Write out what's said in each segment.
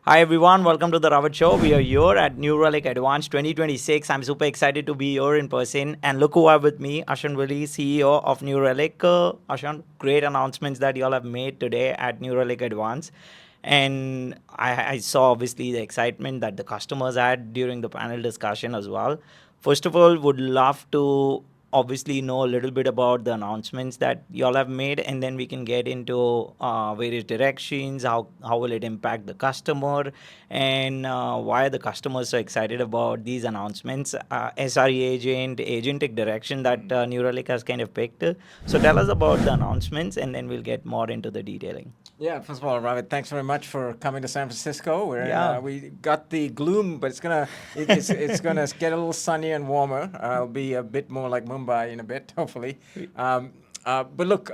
Hi everyone, welcome to the Ravit Show. We are here at Relic Advance 2026. I'm super excited to be here in person. And look who I have with me, Ashan Willy, CEO of Relic. Ashan, great announcements that you all have made today at Relic Advance. And I saw obviously the excitement that the customers had during the panel discussion as well. First of all, would love to obviously know a little bit about the announcements that y'all have made, and then we can get into various directions. How will it impact the customer, and why are the customers so excited about these announcements? SRE Agent, Agentic direction that New Relic has kind of picked. So tell us about the announcements, and then we'll get more into the detailing. Yeah, first of all, Ravit, thanks very much for coming to San Francisco. Yeah. We got the gloom, but it's gonna get a little sunnier and warmer. It'll be a bit more like Mumbai in a bit, hopefully. But look,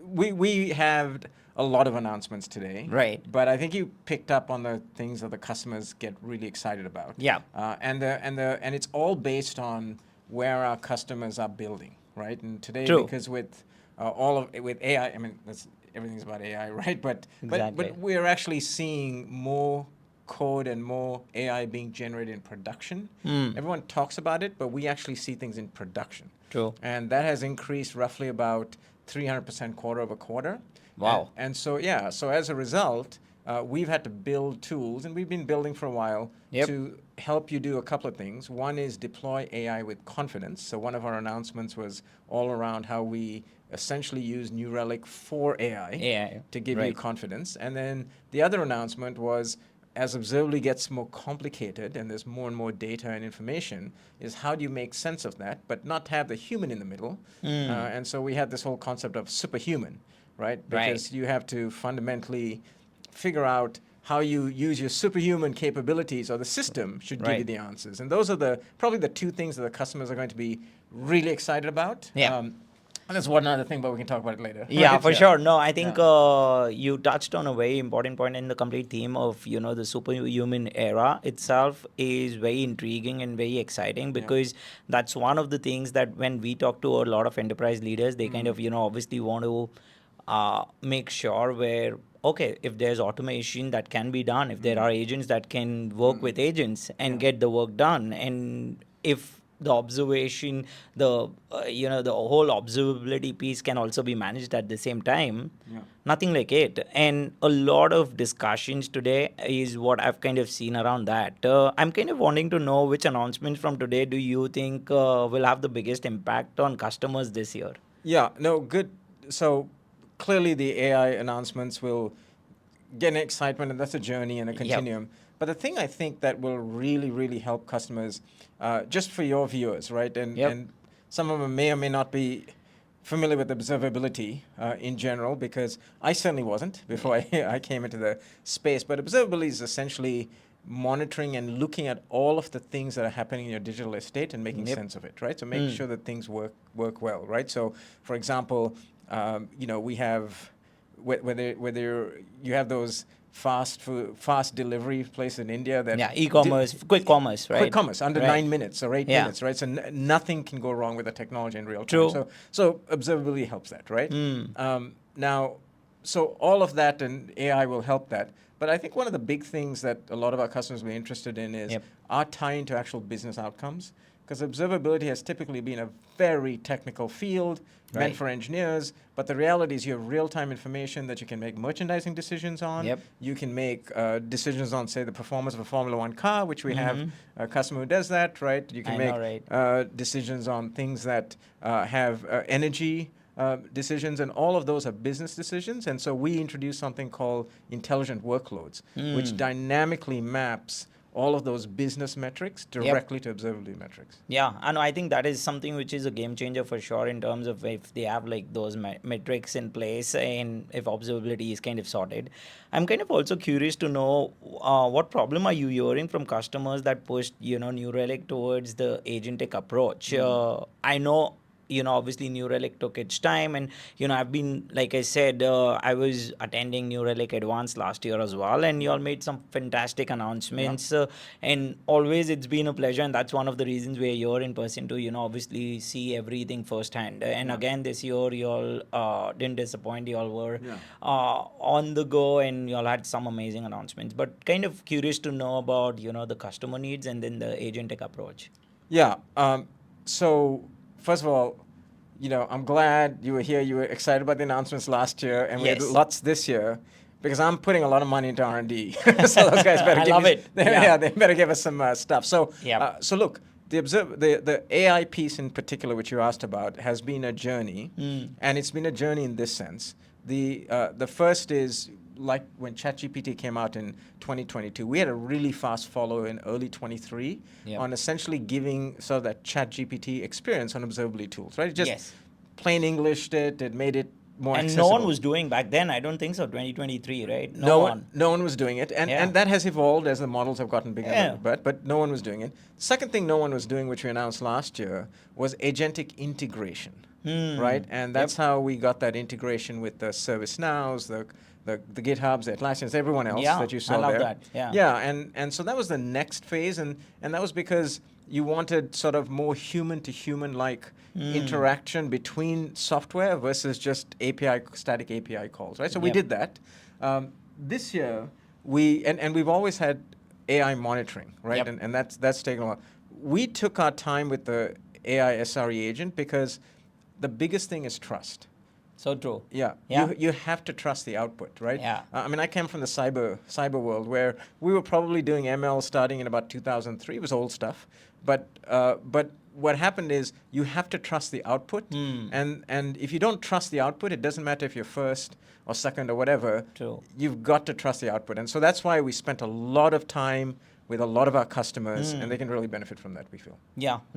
we have a lot of announcements today. Right. But I think you picked up on the things that the customers get really excited about. Yeah. And it's all based on where our customers are building, right? And today, True. because with with AI, I mean, everything's about AI, right? Exactly. But we're actually seeing more code and more AI being generated in production. Everyone talks about it, but we actually see things in production. True. And that has increased roughly about 300% quarter over quarter. Wow. And so, yeah, so as a result, we've had to build tools, and we've been building for a while to help you do a couple of things. One is deploy AI with confidence. So one of our announcements was all around how we essentially use New Relic for AI to give you confidence. And then the other announcement was, as observability gets more complicated and there's more and more data and information, is how do you make sense of that, but not have the human in the middle? And so we had this whole concept of superhuman, right? Because you have to fundamentally figure out how you use your superhuman capabilities, or the system should give you the answers. And those are probably the two things that the customers are going to be really excited about. And there's one other thing, but we can talk about it later. Yeah, for sure. No, I think you touched on a very important point, in the complete theme of, the superhuman era itself is very intriguing and very exciting, because that's one of the things that when we talk to a lot of enterprise leaders, they kind of, obviously want to make sure where, okay, if there's automation that can be done, if there are agents that can work with agents and get the work done, and if the observation, the whole observability piece can also be managed at the same time. Nothing like it. And a lot of discussions today is what I've kind of seen around that. I'm kind of wanting to know which announcements from today do you think will have the biggest impact on customers this year? Yeah, no, good. So clearly the AI announcements will get an excitement, and that's a journey and a continuum. But the thing I think that will really, really help customers, just for your viewers, right? And some of them may or may not be familiar with observability in general, because I certainly wasn't before I came into the space. But observability is essentially monitoring and looking at all of the things that are happening in your digital estate and making sense of it, right? So making sure that things work well, right? So, for example, we have whether you have those fast delivery place in India that e-commerce, quick commerce, right? Quick commerce under 9 minutes or 8 minutes, right? So nothing can go wrong with the technology in real time. So observability helps that, right? Now, so all of that and AI will help that. But I think one of the big things that a lot of our customers will be interested in is our tie into actual business outcomes. Because observability has typically been a very technical field meant for engineers, but the reality is you have real-time information that you can make merchandising decisions on. You can make decisions on, say, the performance of a Formula One car, which we have a customer who does that, right? You can make decisions on things that have energy decisions, and all of those are business decisions. And so we introduced something called intelligent workloads, which dynamically maps all of those business metrics directly to observability metrics. Yeah, and I think that is something which is a game changer for sure, in terms of if they have like those metrics in place and if observability is kind of sorted. I'm kind of also curious to know what problem are you hearing from customers that pushed New Relic towards the agentic approach. I know obviously New Relic took its time, and I've been, like I said, I was attending New Relic Advance last year as well, and you all made some fantastic announcements, and always it's been a pleasure, and that's one of the reasons we're here in person to obviously see everything firsthand. And again, this year you all didn't disappoint. You all were on the go, and you all had some amazing announcements. But kind of curious to know about the customer needs and then the agentic approach. Yeah. So first of all, I'm glad you were here. You were excited about the announcements last year, and we had lots this year, because I'm putting a lot of money into R&D. So those guys better they better give us some stuff. So so look, the AI piece in particular, which you asked about, has been a journey, and it's been a journey in this sense. The first is, like when ChatGPT came out in 2022, we had a really fast follow in early 23 on essentially giving sort of that ChatGPT experience on observability tools, right? It just plain Englished it made it more accessible. And no one was doing back then, I don't think so, 2023, right? No one was doing it. And that has evolved as the models have gotten bigger, but no one was doing it. Second thing no one was doing, which we announced last year, was agentic integration, right? And that's how we got that integration with the ServiceNows, the GitHubs, the Atlassians, everyone else that you saw there. And so that was the next phase, and that was because you wanted sort of more human-to-human-like interaction between software versus just static API calls, right? So we did that. This year, we've always had AI monitoring, right? And that's taken a while. We took our time with the AI SRE agent because the biggest thing is trust. So true. You have to trust the output, right? I mean, I came from the cyber world where we were probably doing ML starting in about 2003. It was old stuff, but what happened is you have to trust the output, and if you don't trust the output, it doesn't matter if you're first or second or whatever. True. You've got to trust the output, and so that's why we spent a lot of time with a lot of our customers, and they can really benefit from that, we feel.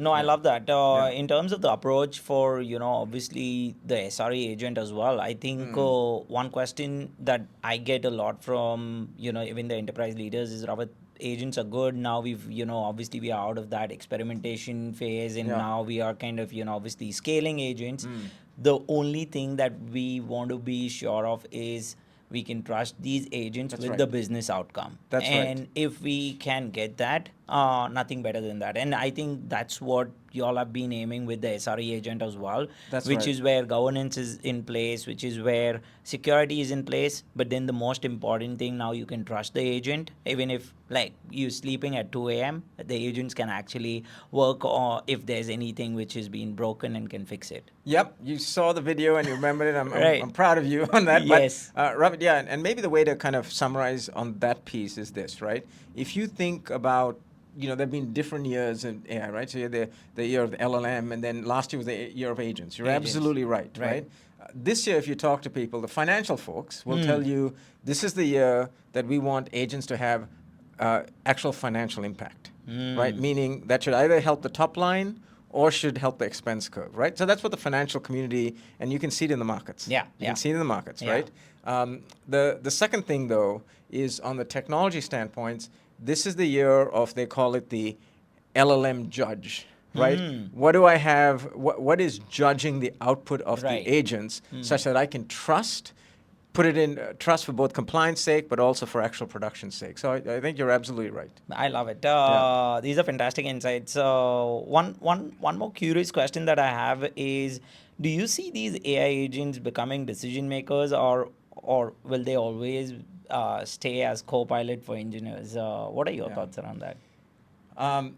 I love that. In terms of the approach for, obviously the SRE agent as well, I think one question that I get a lot from, even the enterprise leaders is, Ravit, agents are good. Now we've, obviously we are out of that experimentation phase, and now we are kind of, obviously scaling agents. The only thing that we want to be sure of is we can trust these agents with the business outcome. And if we can get that, nothing better than that. And I think that's what you all have been aiming with the SRE agent as well, which is where governance is in place, which is where security is in place. But then the most important thing, now you can trust the agent. Even if like you're sleeping at 2 a.m., the agents can actually work or if there's anything which is being broken and can fix it. Yep, you saw the video and you remembered it. I'm proud of you on that. Yes. But, Ravit, and maybe the way to kind of summarize on that piece is this, right? If you think about, there have been different years in AI, right? So you had the year of the LLM, and then last year was the year of agents. You're absolutely right? This year, if you talk to people, the financial folks will tell you this is the year that we want agents to have actual financial impact, right? Meaning that should either help the top line or should help the expense curve, right? So that's what the financial community, and you can see it in the markets. You can see it in the markets, right? The second thing, though, is on the technology standpoints, this is the year of, they call it the LLM judge, right? What do I have? What is judging the output of the agents such that I can put it in trust for both compliance sake, but also for actual production sake. So I think you're absolutely right. I love it. These are fantastic insights. One more curious question that I have is, do you see these AI agents becoming decision makers, or will they always stay as co-pilot for engineers? What are your thoughts around that? I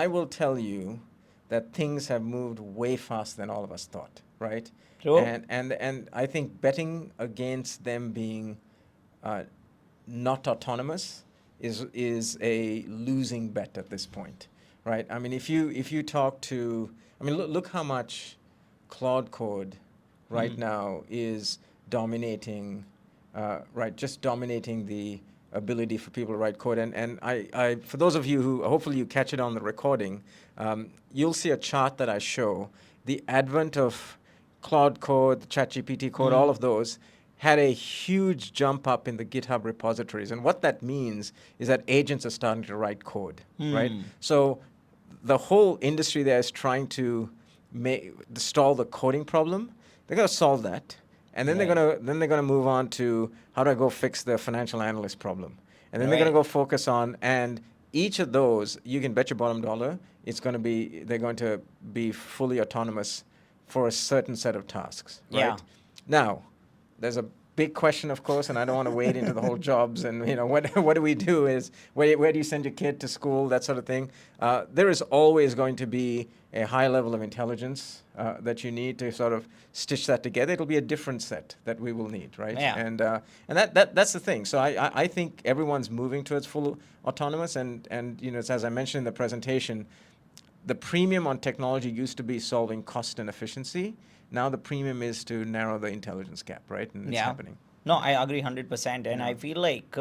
will tell you that things have moved way faster than all of us thought, right? True. And I think betting against them being not autonomous is a losing bet at this point, right? I mean, if you talk to, look how much Claude Code right now is dominating, just dominating the ability for people to write code. And I for those of you who, hopefully you catch it on the recording, you'll see a chart that I show. The advent of Claude Code, the ChatGPT code, all of those had a huge jump up in the GitHub repositories. And what that means is that agents are starting to write code, right? So the whole industry there is trying to stall the coding problem. They're going to solve that, and then they're going to move on to how do I go fix the financial analyst problem, and then they're going to go focus on, and each of those, you can bet your bottom dollar, they're going to be fully autonomous for a certain set of tasks, right? Yeah. Now, there's a big question, of course, and I don't want to wade into the whole jobs and what do we do is where do you send your kid to school, that sort of thing. There is always going to be a high level of intelligence that you need to sort of stitch that together. It'll be a different set that we will need, right? Yeah. And that's the thing. So I think everyone's moving towards full autonomous, and it's, as I mentioned in the presentation, the premium on technology used to be solving cost and efficiency. Now the premium is to narrow the intelligence gap, right? And it's happening. No, I agree 100%. And I feel like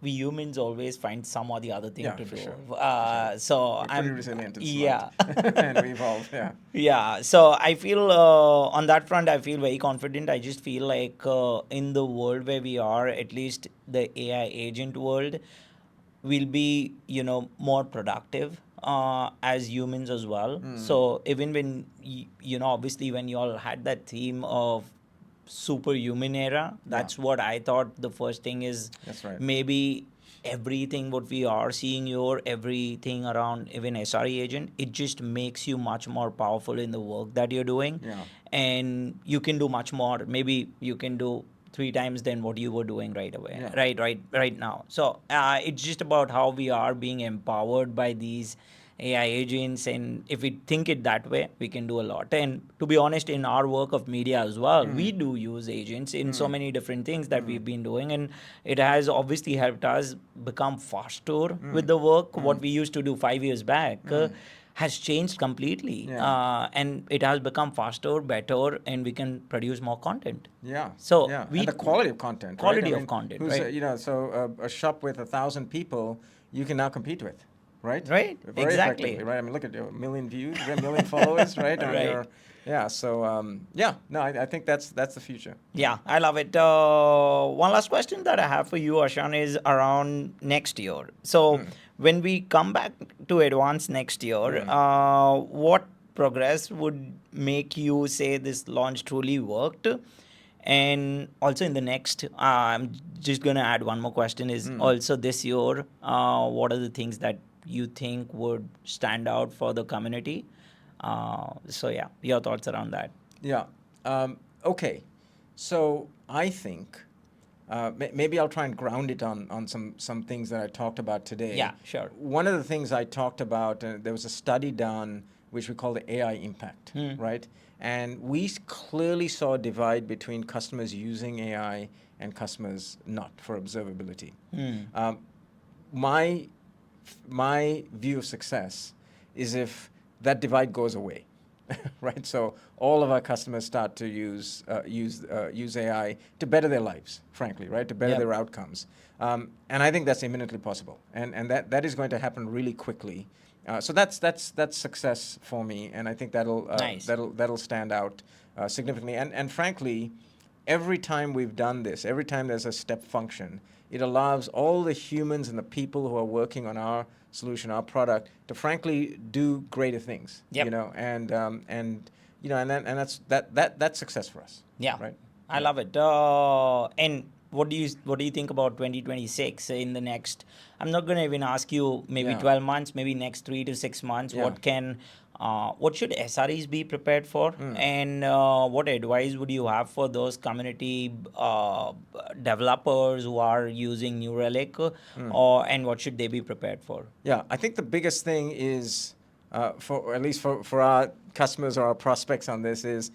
we humans always find some or the other thing to do. Sure. So We're I'm pretty resilient and smart. And we evolve, Yeah. So I feel on that front, I feel very confident. I just feel like in the world where we are, at least the AI agent world, we'll be, more productive as humans as well. So even when, obviously when you all had that theme of superhuman era, that's what I thought the first thing is. That's right. Maybe everything what we are seeing here, everything around even SRE agent, it just makes you much more powerful in the work that you're doing. Yeah. And you can do much more. Maybe you can do 3 times than what you were doing right away, right now. So it's just about how we are being empowered by these AI agents, and if we think it that way, we can do a lot. And to be honest, in our work of media as well, we do use agents in so many different things that we've been doing, and it has obviously helped us become faster with the work. What we used to do 5 years back has changed completely, and it has become faster, better, and we can produce more content. Yeah. So and the quality of content. Quality right? of content, who's right? So a shop with 1,000 people, you can now compete with, right? Right. Very Exactly. effectively, right? I mean, look at your 1 million views, you got 1 million followers, right? On Right. So I think that's the future. Yeah, I love it. One last question that I have for you, Ashan, is around next year. So when we come back to Advance next year, what progress would make you say this launch truly worked? And also in the next, I'm just going to add one more question is also this year, what are the things that you think would stand out for the community? So yeah, your thoughts around that. Yeah. Okay. So I think maybe I'll try and ground it on some things that I talked about today. Yeah, sure. One of the things I talked about, there was a study done which we call the AI impact, right? And we clearly saw a divide between customers using AI and customers not for observability. My view of success is if that divide goes away, right? So all of our customers start to use AI to better their lives, frankly, right? To better their outcomes, and I think that's imminently possible, and that is going to happen really quickly. So that's success for me, and I think that'll stand out significantly. And frankly, every time we've done this, every time there's a step function, it allows all the humans and the people who are working on our solution, our product, to frankly do greater things. And that's success for us. Yeah, right. I love it. And what do you think about 2026 in the next? I'm not going to even ask you maybe 12 months, maybe next 3 to 6 months. What should SREs be prepared for, and what advice would you have for those community developers who are using New Relic, and what should they be prepared for? Yeah, I think the biggest thing is, for at least for our customers or our prospects on this, is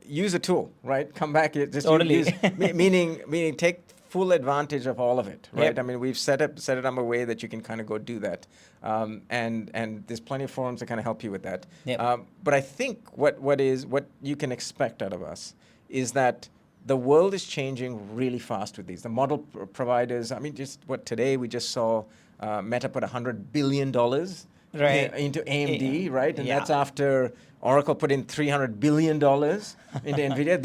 use a tool, right? Come back, just Totally. meaning take full advantage of all of it, right? Yep. I mean, we've set it up a way that you can kind of go do that, and there's plenty of forums that kind of help you with that. Yep. But I think what you can expect out of us is that the world is changing really fast with these. The model providers, I mean, today we just saw Meta put $100 billion into AMD, right? And that's after Oracle put in $300 billion into NVIDIA.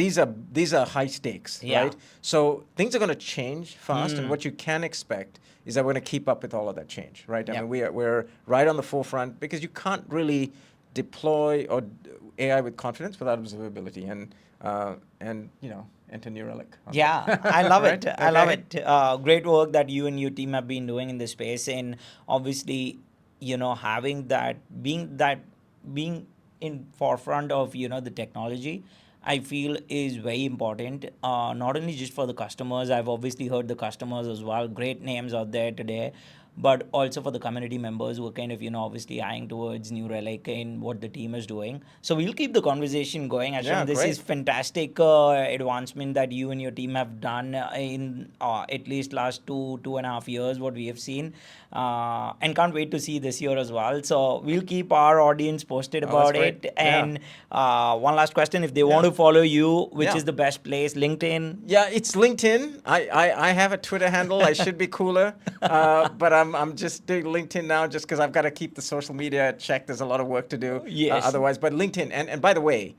These are high stakes, right? So things are going to change fast, and what you can expect is that we're going to keep up with all of that change, right? I mean, we're right on the forefront because you can't really deploy or AI with confidence without observability, and enter New Relic. Yeah, I love it. I love it. Great work that you and your team have been doing in this space, and obviously, having being in forefront of the technology, I feel is very important. Not only just for the customers, I've obviously heard the customers as well. Great names out there today, but also for the community members who are kind of obviously eyeing towards New Relic and what the team is doing. So we'll keep the conversation going. Ashan, this is fantastic advancement that you and your team have done in at least last 2.5 years, what we have seen, and can't wait to see this year as well. So we'll keep our audience posted about it. And one last question: if they want to follow you, which is the best place? LinkedIn? Yeah, it's LinkedIn. I have a Twitter handle. I should be cooler, but I'm just doing LinkedIn now just because I've got to keep the social media check. There's a lot of work to do otherwise. But LinkedIn, and by the way,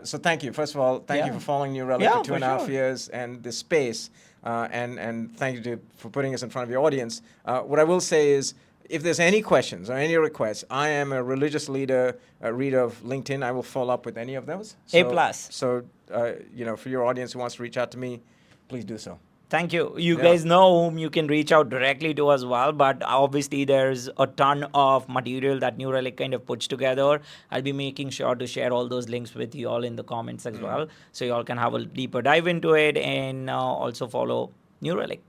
so thank you. First of all, thank you for following New Relic for 2.5 years and this space, and thank you for putting us in front of your audience. What I will say is, if there's any questions or any requests, I am a religious reader of LinkedIn. I will follow up with any of those. A+. So, for your audience who wants to reach out to me, please do so. Thank you. You guys know whom you can reach out directly to as well, but obviously there's a ton of material that New Relic kind of puts together. I'll be making sure to share all those links with you all in the comments as well, so you all can have a deeper dive into it and also follow New Relic.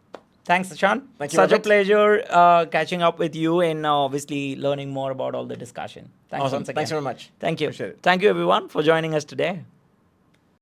Thanks, Ashan. Thank you, Such Ravit. a pleasure catching up with you and obviously learning more about all the discussion. Thanks once again. Thanks very much. Thank you. Appreciate it. Thank you, everyone, for joining us today.